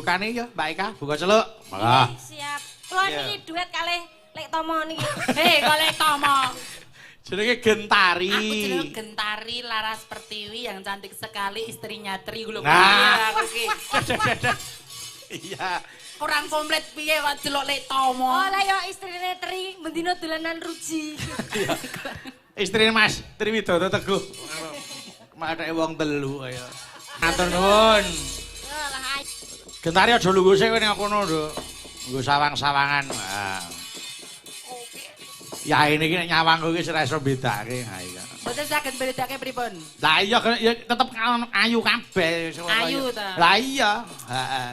Bukane ya, Mbak Eka, buka celuk. Monggo. Siap. Kula niki duet kalih Lek Tomo niki. Hei, kok Lek Tomo. Jenenge Gentari. Aku jenenge Gentari Laras Pertiwi yang cantik sekali istrinya Tri lho. Nah. Aku ki. Iya. Kurang komplit piye kok delok Lek Tomo. Oh, lah ya istrine Tri bendina dolanan ruji. Istrine Mas Triwidodo Teguh. Matheke wong telu kaya. Matur nuwun. Ya lah ayo. Gentari aja lungguh sik ning kono, Nduk. Nggo sawang-sawangan. Nah. Ya ini ki nyawang kuwi wis ora iso bedake. Ha iya. Mboten saged mbedakake pripun? Lah iya ya tetep ayu kabeh. Ayu ta? Lah iya, heeh.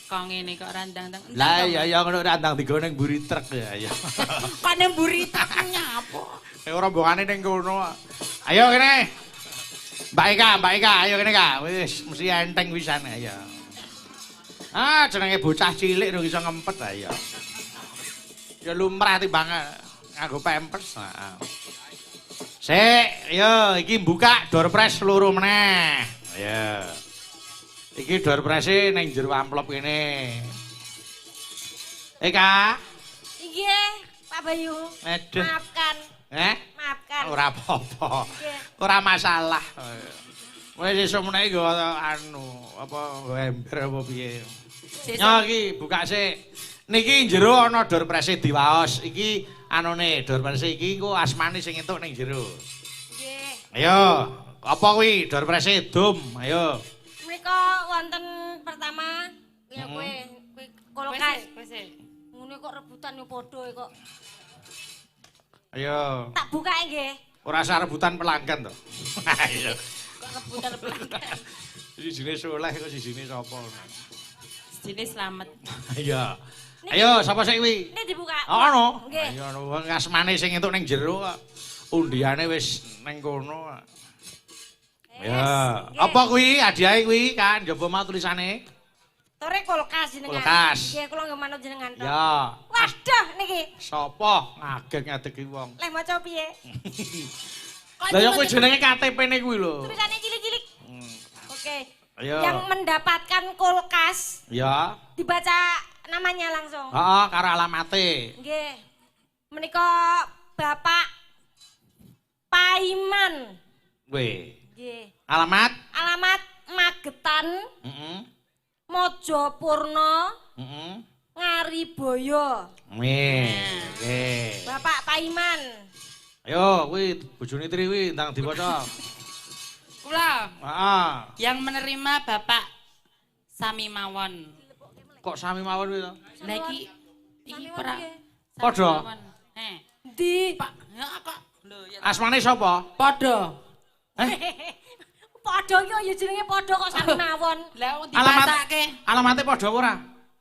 Kok ngene kok randang-dang. Lah iya ya ngono randang digo ning mburi truk ya ya. Kok nang mburi tak nyapa? Rombongane ning kono. Ayo kene. Mbak Eka, ayo kene Kak. Wis mesti enteng pisan ayo. Ah, jenenge bocah cilik lho iso ngempet ayo. Ya lumrah timbang nganggo pampers. Heeh. Sik, yo iki buka door prize loro meneh. Ya. Iki door prize ning jero amplop kene. Eka. Nggih, Pak Bayu. Aduh. Maafkan. Maafkan. Ora apa-apa. Ora masalah. Wis esuk meneh nggo anu, apa nggo ember apa piye. Yo iki buka sik. Niki jero ana door prize diwaos. Iki anune door prize iki engko asmane sing entuk ning jero. Nggih. Ayo, apa kuwi door prize dum? Ayo. Menika wonten pertama ya kowe kulkas. Wis. Ngene kok rebutan yo padha kok. Ayo. Tak bukake nggih. Ora usah rebutan pelanggan to. Ayo. Kok rebutan pelanggan. Sijine Soleh kok sijine sapa? Sini selamat. Iya. Ayo, sapa sik kuwi? Ini dibuka. Ono. Nggih. Ayo ono wong asmane sing entuk ning jero kok. Undiane wis ning kono. Ya. Apa kuwi? Hadiahe kuwi kan njaba mau tulisane. Tore kulkas jenengan. Kulkas. Nggih, kula nggih manut jenengan to. Ya. Waduh niki. Sapa ngagek ngadegi wong? Leh maca piye? Lah ya kuwi jenenge KTP-ne kuwi lho. Tulisane cilik-cilik. Oke. Ayo. Yang mendapatkan kulkas Ya. dibaca namanya langsung. Heeh, karo alamate. Nggih. Menika Bapak Paiman. Weh. Nggih. Alamat? Alamat Magetan, Heeh. Mojopurno, Heeh. Ngariboyo. Weh. Nggih. Bapak Paiman. Ayo, kuwi bojone Tri kuwi ndang diwaca. Kula Heeh. yang menerima Bapak Sami mawon. Kok sami mawon kuwi to? Lah iki ora Padha. Di Pak, ya kok. Lho ya. Asmane sapa? Padha. padha iki ya jenenge padha kok sami mawon. Lah wong dibasake. Alamate padha apa ora?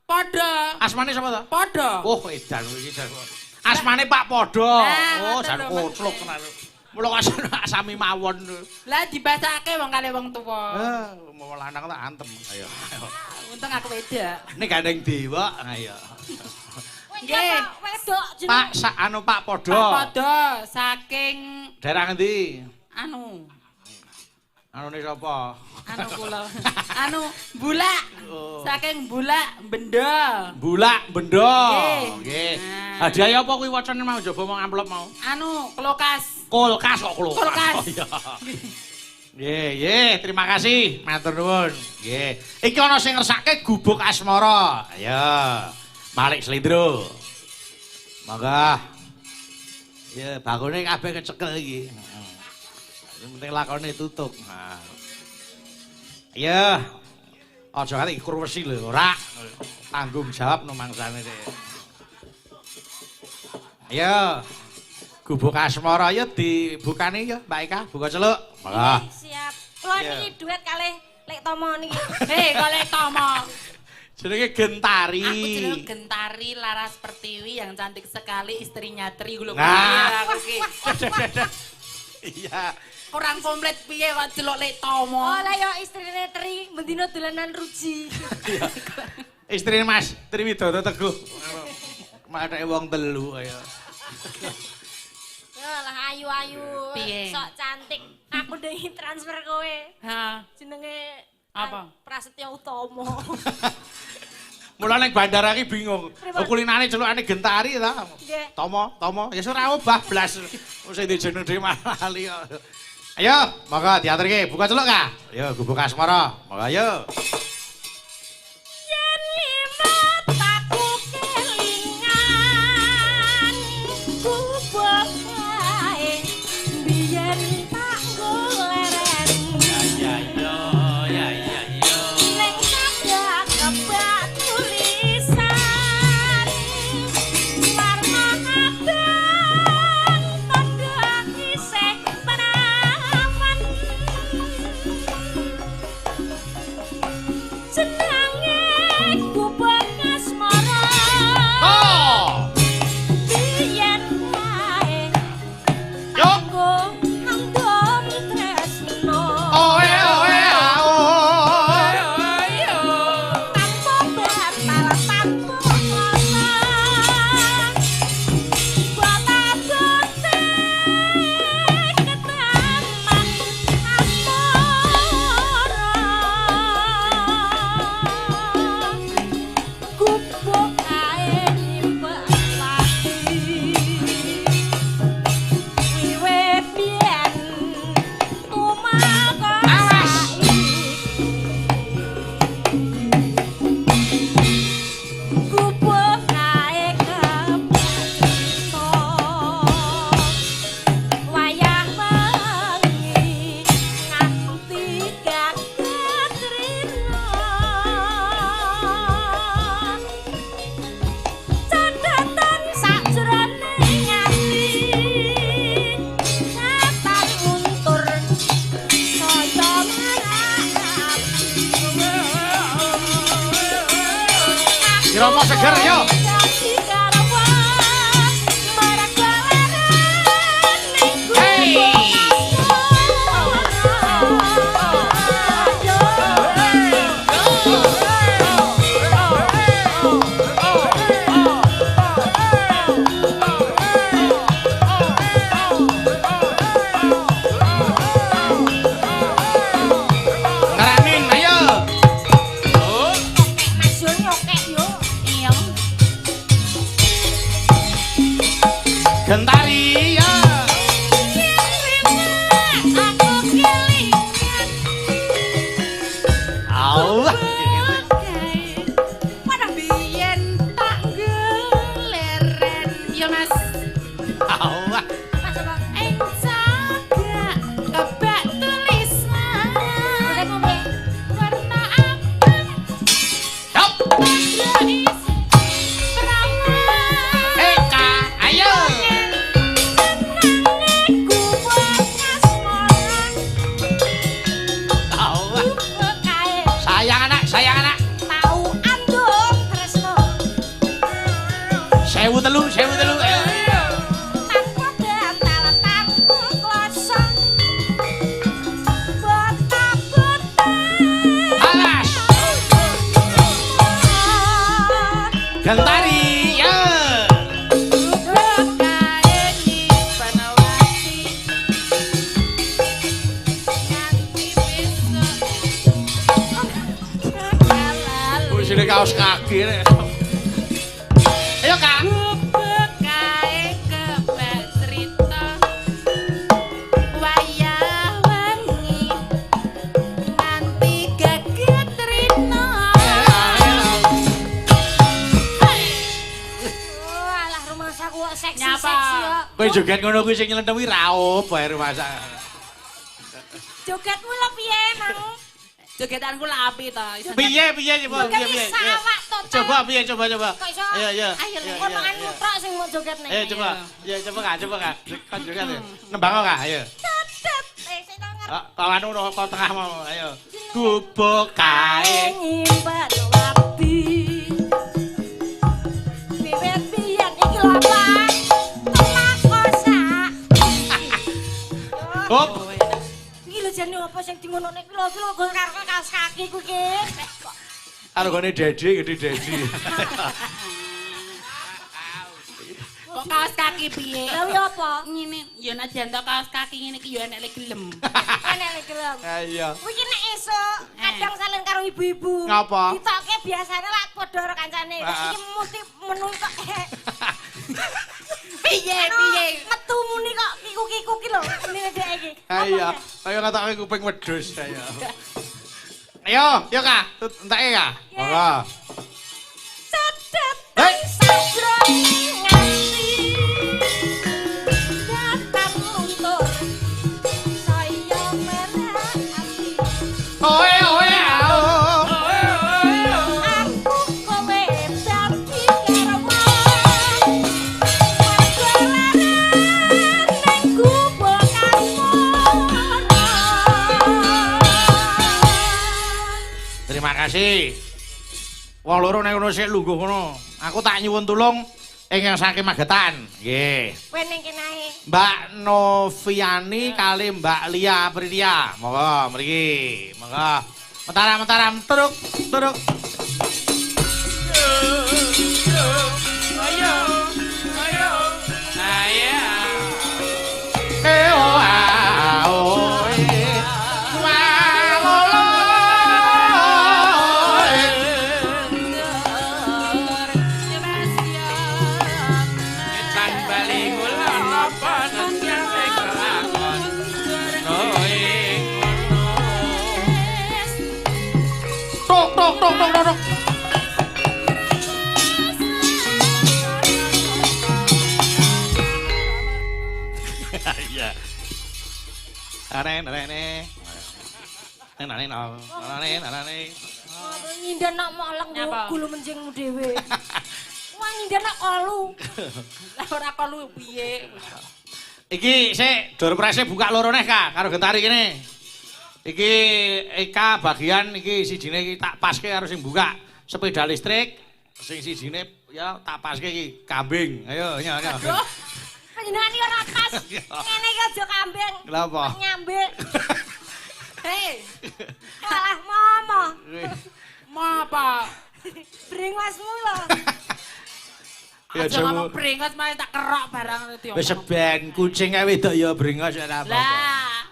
Padha. Asmane sapa to? Padha. Oh, edan iki jan. Asmane Pak Padha. Oh, jan kotluk tenan. Mula kok sami mawon. Lah dibasake wong kali wong tuwa. Mau lanang tak antem. Ayo. Untung aku wedak. Ini gandeng dewa. Ayo. Nggih. Wedok Pak jenenge. anu Pak Padha. Pak Padha saking Daerah ngendi? anu Anune sapa? anu kula. Anu Bulak. Oh. Saking Bulak Benda. Bulak Bendo. Nggih. Nggih. Nah. Hadiah apa kuwi wacane mau coba mau amplop mau? Anu kulkas. Kulkas kok kulkas. Kulkas. Oh, iya. Nggih, terima kasih. Matur nuwun. Nggih. Iki ana sing ngersake gubuk asmara. Ayo. Malik Slendro. Monggo. Ya, bakune kabeh kecekel iki. Yang penting lakone tutup. Nah. Ayo. Aja kate kurwesi lho, ora. Tanggung jawab no mangsane deh. Ayo. Gubuk asmara ya dibukani ya, Mbak Eka, buka celuk. Monggo. Siap. Kula niki duet kalih Lek Tomo niki. Hei, kok Lek Tomo. Jenenge Gentari. Aku jenenge Gentari Laras Pertiwi yang cantik sekali istrinya Tri lho. Nah. Aku ki. Iya. Kurang komplit piye kok delok Lek Tomo. Oh lah ya istrine Tri bendina dolanan ruji. Istrine Mas Triwidodo Teguh. Matheke wong telu kaya. Ya lah ayu-ayu. Piye? Sok cantik. Aku ndek transfer kowe. Ha. Jenenge Apa? Prasetyo Utomo. Mula ning bandara iki bingung. Kulinane celukane Gentari ta. Nggih. Tomo. Ya ora obah blas. Wis dijeneng dhewe lali kok. Ayo, monggo diaturke. Buka celuk ka? Ayo gubuk asmara. Monggo ayo. Yen liwat aku kelingan kubuk kae biyen tak goleren ning kada kebak tulisan warna abang tandha isih perawan jenenge kubuk asmara biyen kae Yo. kanggo handom tresno tanpa batal tanpa kasa bata-bata ketaman asmara kubuk kae nyimpen lati wiwit biyen tumakas kubuk kae kepasto wayah wengi nganti katrina candhatan sajroning ati katan untur saya marang Romo seger yo. Ngaranin ayo. Gentari ya. Allah. Yo Mas, Allah. ing cagak kebak tulisan warna abang Hop. tandha isih perawan Eka, ayo. Allah. Sayang anak. Sewu telu. Ayo. Alas. Gentari ya. Wis ini kaos kaki nek. Ayo Kak. Kowe joget ngono kuwi sing nyelenthewi ra opo ae masak. Jogetmu lho piye, Mang? Jogetanku lapi to. Piye coba Joget piye. sawak to. Coba piye coba. Kok iso? Ayo. Ayo, Kok mangan mutrok sing mau joget ning. Ayo coba. Ya coba Kak. Kan joget ya. Nembang kok Kak, ayo. Tetet. Sing nang Kawan anu kok tengah mau. Ayo. Gubuk kae. nyimpen lati. Wiwit biyen iki lho, Pak. Tolak kosak. Hop. Iki lho jane apa sing dingonone iki lho karo kaos kaki ku iki. Argone Dedi gede Dedi. Kok kaos kaki piye? Lha ya apa? Ngene, ya najan to kaos kaki ngene iki ya enek lek gelem. Enek lek gelem. Iya. Kuwi ki nek esuk kadang salen karo ibu-ibu. Ngapa? Ditokke biasane lak padha karo kancane. Iki mesti menu kok. Piye? Metu muni kok kiku-kiku ki lho. Ini dhek iki. Iya. Kaya ngatoke kuping wedhus kaya. Ayo, yo Kak, entake Kak. Monggo. Cedet Hei. sajroning ngati. Datang luntur. Saya merah ati. Oe oe. Aku kowe dadi karawan. Warga ning gubuk Terima kasih. Wong loro nek ngono sik lungguh ngono. Aku tak nyuwun tulung ingkang saking Magetan. Nggih. Kowe ning kene ae. Mbak Noviani kali Mbak Lia Pritia. Monggo mriki. Monggo. Mentaram truk. Ayo. Tok. Iya. Arene. Nyindan nak malang Nyapa? gulu menjingmu dhewe. Wah nyindan nak kolu. Lah ora kolu piye? Iki sik door-prize buka loro neh Kak karo Gentari kene. Iki Eka bagian iki sijine iki tak paske karo sing buka sepeda listrik, sing sijine ya tak paske iki kambing. Ayo nyonya. Aduh. Panjenengan iki ora pas. Ngene iki aja kambing. Kenapa? Nyambe. Hei, Alah momo. mau apa? Bringwasmu lho. Ya Aja ngomong jamu. brengos malah tak kerok barang itu. Wis seben kucing ae wedok ya brengos ora apa-apa. Lah,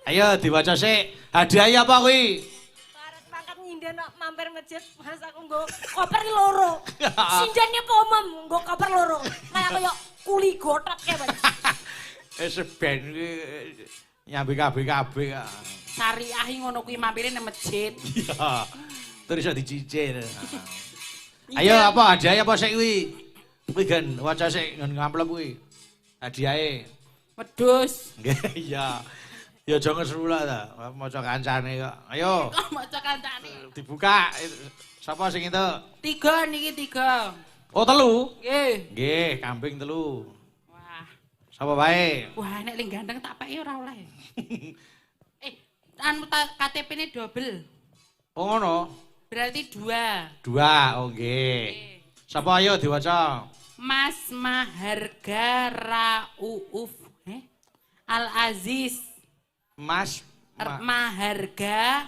Ayo diwaca sik. Hadiah apa kuwi? Arep mangkat nyindan nak mampir masjid, Mas aku nggo koper loro. Sinjane pomem nggo koper loro. Kayak kaya kuli gotok ya, Mas. Seben kuwi nyambi kabeh-kabeh. syariah ngono kuwi mampire nang masjid. Iya. Terus iso dicicil. Ayo apa hadiah apa sik kuwi? Kuwi gen waca sik ngen ngamplop kuwi. Hadiahe. Wedhus. Nggih iya. Ya aja ngesrula ta, maca kancane kok. Ayo Kok maca kancane. dibuka. Sapa sing itu? 3 niki 3. Oh 3. Nggih. Nggih, kambing 3. Wah. Sapa bae? Wah, nek ling gandeng tak peki ora oleh. Anu KTP-ne double. Oh ngono. Berarti 2. 2. Oh nggih. Sapa ayo diwaca? Mas Maharga Rauuf. Al Aziz. Mas Maharga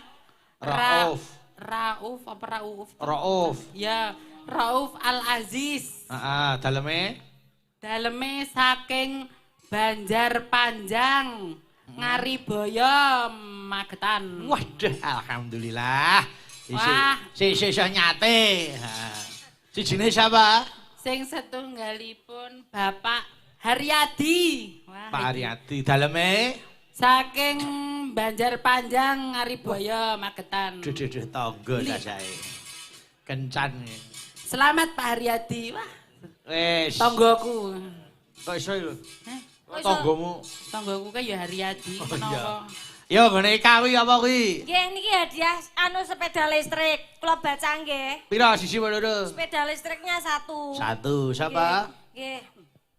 Rauf. Rauf apa Rauf? Rauf. Ya, Rauf Al Aziz. Heeh, daleme Daleme saking Banjarpanjang, Ngariboyo, Magetan. Waduh, alhamdulillah. Wah. Iso nyate. Sijine siapa? Sing setunggalipun Bapak Haryadi. Wah, Pak Aryadi. Daleme? saking Banjarpanjang, Ngariboyo, Magetan. Duh tangga sajae. Kencan. Selamat Pak Haryadi. Wah, Wis. tanggoku. Kok iso lho? Hah? Tanggamu. Tanggoku kan ya Haryadi. Oh, Kenapa? Yo ngene kawi apa kuwi? Nggih niki hadiah anu sepeda listrik. Kula baca nggih. Pira siji loro? Sepeda listriknya 1. 1. Siapa? Nggih.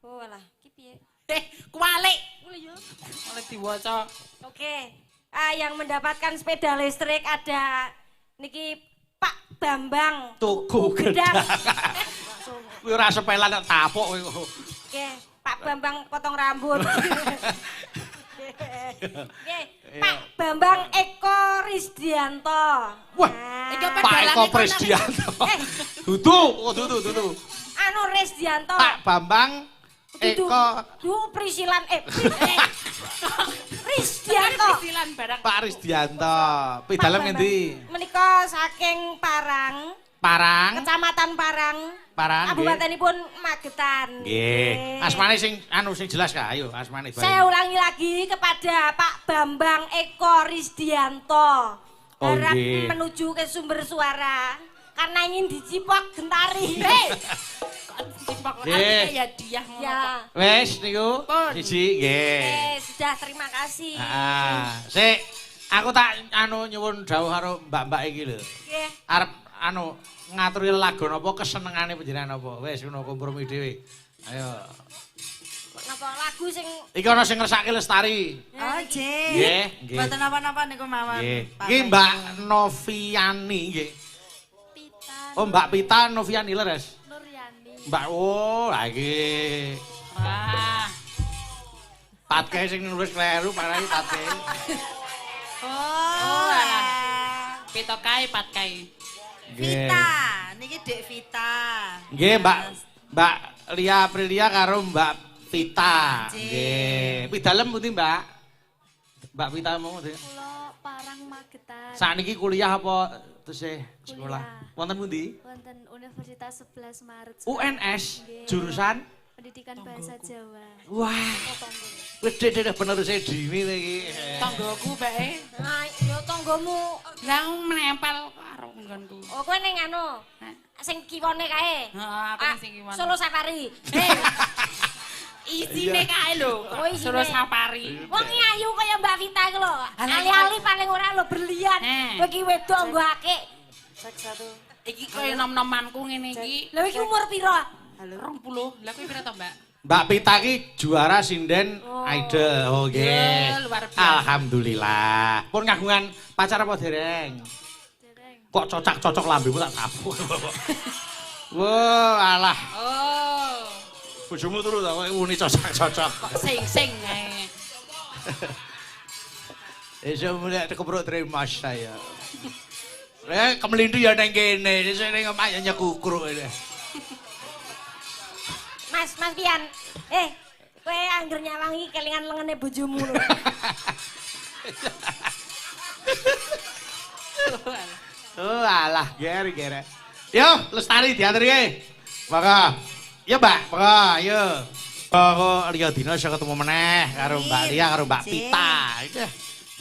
Oh alah, iki piye? Kualik. Boleh ya. Oleh diwaca. Oke. Yang mendapatkan sepeda listrik ada niki Pak Bambang. Tuku Gedang. gedang. Kuwi ora sepelan nek tapuk kowe. Oke, Pak Bambang potong rambut. Oke, Pak Bambang Eko Risdianto. Wah, Iki apa Pak dalane Eko kok Presdianto. Eh. Dudu. Anu Risdianto. Pak Bambang Eko. Duh, Prisilan Risdianto. Prisilan barang. Pak Risdianto. Pidalem ngendi? Menika saking Parang, Parang. Kecamatan Parang. Parang. Kabupatenipun Magetan. Nggih. Asmane sing sing jelas Kak. Ayo asmane. Saya ulangi lagi kepada Pak Bambang Eko Risdianto. Oh, Harap nggih. menuju ke sumber suara karena ingin dicipok Gentari. Cipok Nggih. ya dia ngono. Ya. Wes niku Pun. siji nggih. Sudah terima kasih. Sik aku tak nyuwun dawuh karo mbak-mbak iki lho. Nggih. Arep ngaturi lagu napa kesenengane panjenengan apa. Wis ngono kompromi dhewe. Ayo. Napa lagu sing Iki ana sing ngersake Lestari. Oh, Jih. Nggih, nggih. Mboten napa-napa niku mawon. Nggih. Pak Iki Beng. Mbak Noviani nggih. Oh, Mbak Pita Noviani leres. Nuryani. Mbak lah iki. Wah. Patke sing nulis kleru parai patke. Oh, alah. Pitokai patkai. Vita, niki Dek Vita. Nggih, Mbak Lia Aprilia karo Mbak Vita. Nggih. Nggih. Pidalem pundi, Mbak? Mbak Vita mau nggih. Kula Parang Magetan. Sakniki kuliah apa tesih sekolah? Kuliah. Wonten pundi? Wonten Universitas 11 Maret. UNS Nggih. jurusan Pendidikan Bahasa Jawa. wah. Wis dhewe bener saya dhewe iki. Tonggoku bae. nah, yo tanggamu. Lah menempel karo nggonku. Oh, kowe ning anu. Sing kiwane kae. Heeh, aku Ah, sing kiwane. Solo Safari. Isine kae lho. Oh, isine. Suruh safari. Wong ayu kaya Mbak Vita iku lho. Alah, Ali-ali paling ora lho berlian. Kowe iki wedok nggo akeh. Iki koyo nom-nomanku ngene iki. Lha iki umur pira? Halo 20. Lah kuwi pira to, Mbak? Mbak Pita ki juara sinden Idol. Oh nggih. Ya, luar biasa. Alhamdulillah. Pun kagungan pacar apa dereng? Dereng. Kok cocok-cocok lambemu tak tabu. Wah, alah. Oh. Bojomu turu ta kok muni cocok-cocok. Kok sing-sing ae. Esuk mulai keprok terima saya. Kemelindu ya nang kene, sesuk ning omah ya nyekukruk ini. Mas Pian. Kowe angger nyawangi kelingan lengene bojomu lho. Oh alah, ger. Yo, Lestari diaturke. Maka. Ya, Mbak, maka ayo. Kok Lia Dina iso ketemu meneh karo Mbak Lia karo Mbak Pita.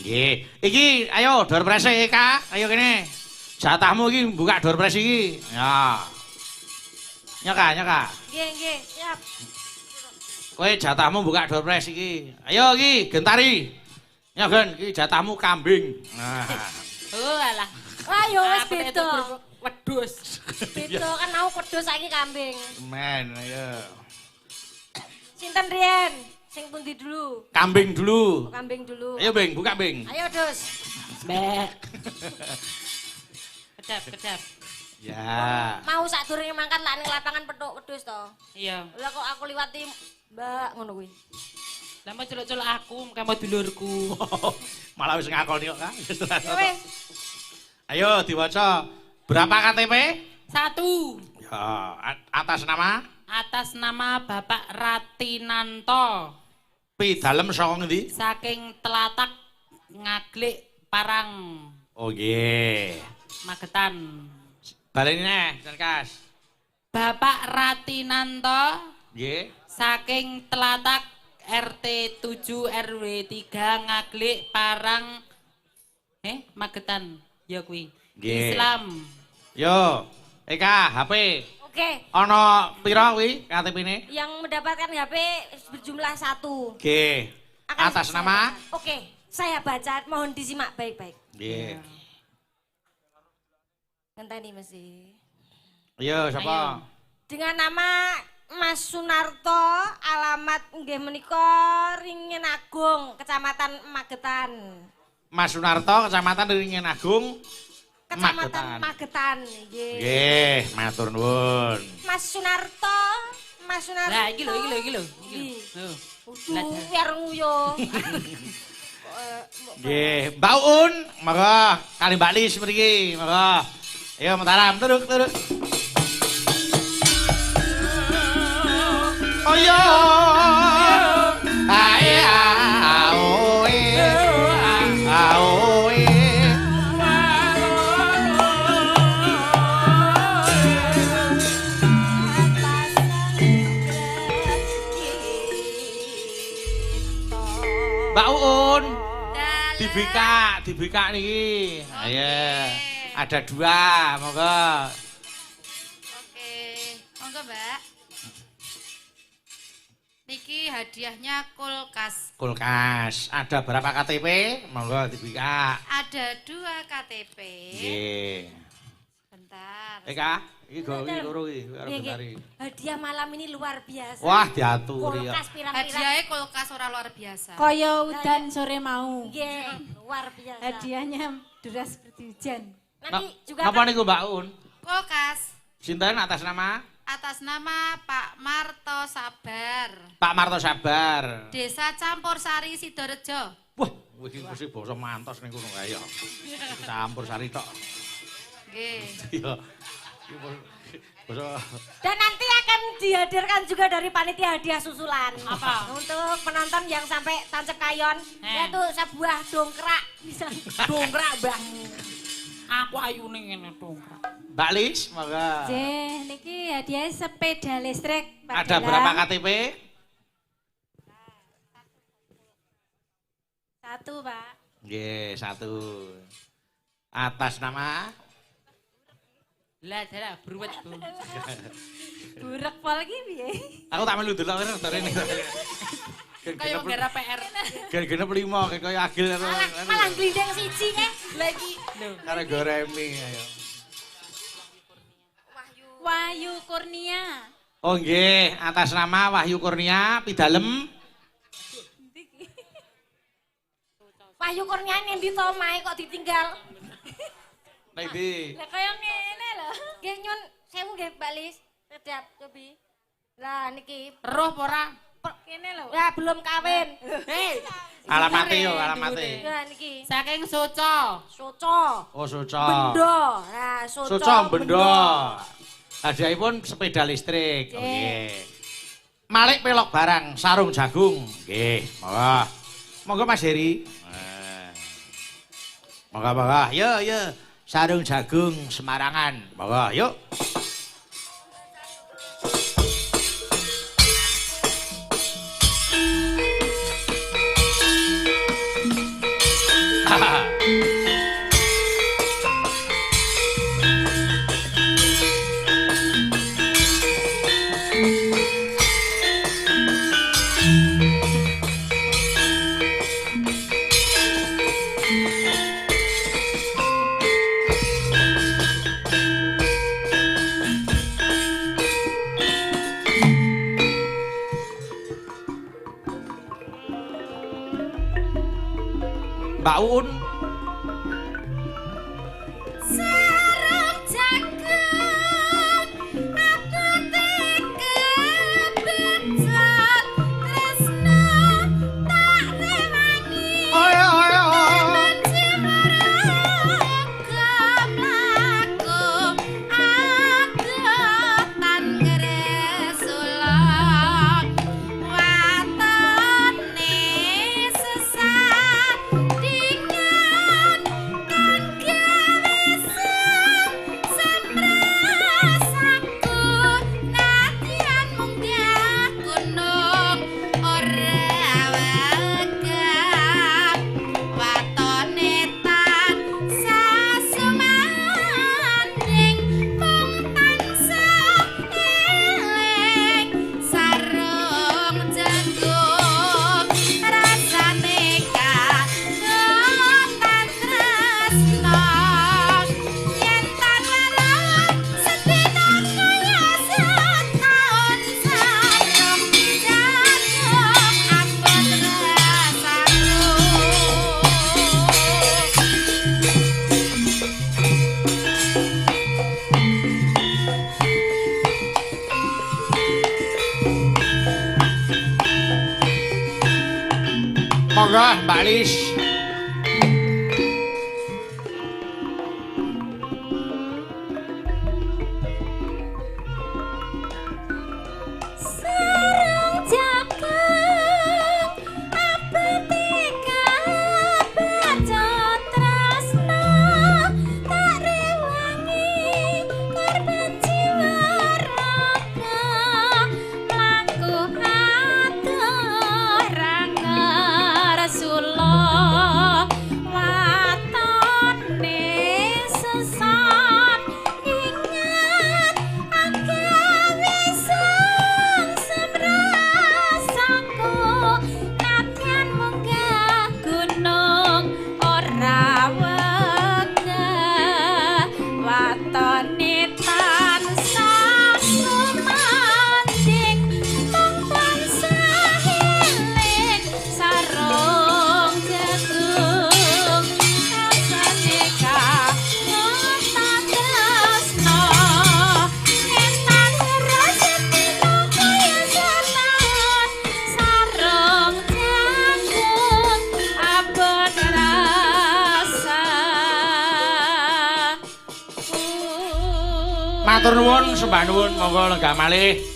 Nggih. Iki ayo door press e, Kak. Ayo kene. Jatahmu iki buka door press iki. Ya. Nyaka. Nggih, siap. Kowe jatahmu buka door press iki. Ayo iki Gentari. Ya Gen, iki jatahmu kambing. Nah. Oh alah. Ayo wis Apa itu beda. wedhus. Beda kan mau wedhus saiki kambing. Men, ayo. Sinten riyen? Sing pundi dulu? Kambing dulu. Kambing dulu. Ayo, Bing, buka, Bing. Ayo, Dus. Mbak. Kedap. Ya. Mau sadurunge mangkat lak ning lapangan petuk wedhus to. Iya. Lah kok aku liwati Mbak ngono kuwi. Lah mau celuk-celuk aku, muka mau dulurku. Malah wis ngakoni kok, Kak. Ya wis. Ayo diwaca. Berapa KTP? 1. Ya, atas nama Atas nama Bapak Ratinanto. Pidalem saka ngendi? Saking Telatak Ngaglik Parang Oh nggih. Magetan. Baleni neh, Kas. Bapak Ratinanto Nggih. saking Telatak RT 7 RW 3 Ngaglik Parang Magetan. Ya kuwi. Nggih. Islam. Yo, Eka, HP. Oke. Ana pira kuwi KTP-ne? Yang mendapatkan HP berjumlah 1. Nggih. Akan Atas saya nama? baca. Oke, saya baca, mohon disimak baik-baik. Nggih. Ngenteni mesti. Ayo, sapa? Dengan nama Mas Sunarto, alamat nggih menika Ringin Agung, Kecamatan Magetan. Mas Sunarto, Kecamatan Ringin Agung, Kecamatan Magetan, nggih. Nggih, matur nuwun. Mas Sunarto. Lah iki lho. Iki. Loh. Duh, biar nguyo. Nggih, Mbak Un, monggo kali Mbak Lis mriki, monggo. Ayo Mataram, turuk. Oh ya dibikak niki. Ayo. Ada 2, monggo. Oke, monggo Mbak. Niki hadiahnya kulkas. Kulkas. Ada berapa KTP? Monggo dibikak. Ada 2 KTP. Nggih. Bentar. Eka, iki gawe loro iki karo Nggih, Benari. nggih. Hadiah malam ini luar biasa. Wah, diaturi ya. Kulkas pirang-pirang. Hadiahnya kulkas ora luar biasa. Kaya udan sore mau. Nggih, luar biasa. Hadiahnya deras seperti hujan. Nanti juga Napa niku Mbak Un? Kulkas Sinten atas nama? atas nama Pak Marto Sabar. Pak Marto Sabar. Desa Campur Sari Sidorejo. Wah, iki mesti basa mantos ning kono kae ya. Campur sari tok. Nggih. Iya. Iki basa dan nanti akan dihadirkan juga dari panitia hadiah susulan. Apa? Untuk penonton yang sampai tancep kayon, yaitu sebuah dongkrak. Bisa dongkrak bang. Aku ayune ngene dongkrak. Mbak Lis, monggo. Jeh, niki hadiah sepeda listrik. Pak Ada Gilang. berapa KTP? 1, Pak. Nggih, 1. Atas nama Lah jare bruwet Bu. Burek pol iki piye? aku tak melu delok rene. Kayak nggarap PR. Genep 5 kaya agil karo Malah glindeng siji kan. Lagi lho. karo goremi ayo. Wahyu Kurnia. Oh nggih, atas nama Wahyu Kurnia Pidalem. Wahyu Kurnia yang di Tomai kok ditinggal. Nek ndi? Lah kaya ngene lho. Nggih nyun sewu nggih Mbak Lis. Sedap cobi. Lah niki Roh apa ora? Kene lho. ya belum kawin. Hei. Alamate yo, alamate. Nah niki Saking Soco. Soco. Oh, Soco. Bendo. Nah, Soco. Soco Bendo. Hadiahipun sepeda listrik. Nggih. Malik pelok barang, sarung jagung. Nggih, monggo. Monggo Mas Heri. Monggo. Yo. Sarung jagung Semarangan. Monggo, yuk. Mbak Un. Sarung jagung atuti kebecat tresno tak rewangi. Ayo. Monggo Mbak Lis. Sarung jagung abeti kebecat tresno tak rewangi korban jiwa raga langkuh atur ranga Rasulullah Matur nuwun, sembah nuwun, monggo lenggah malih.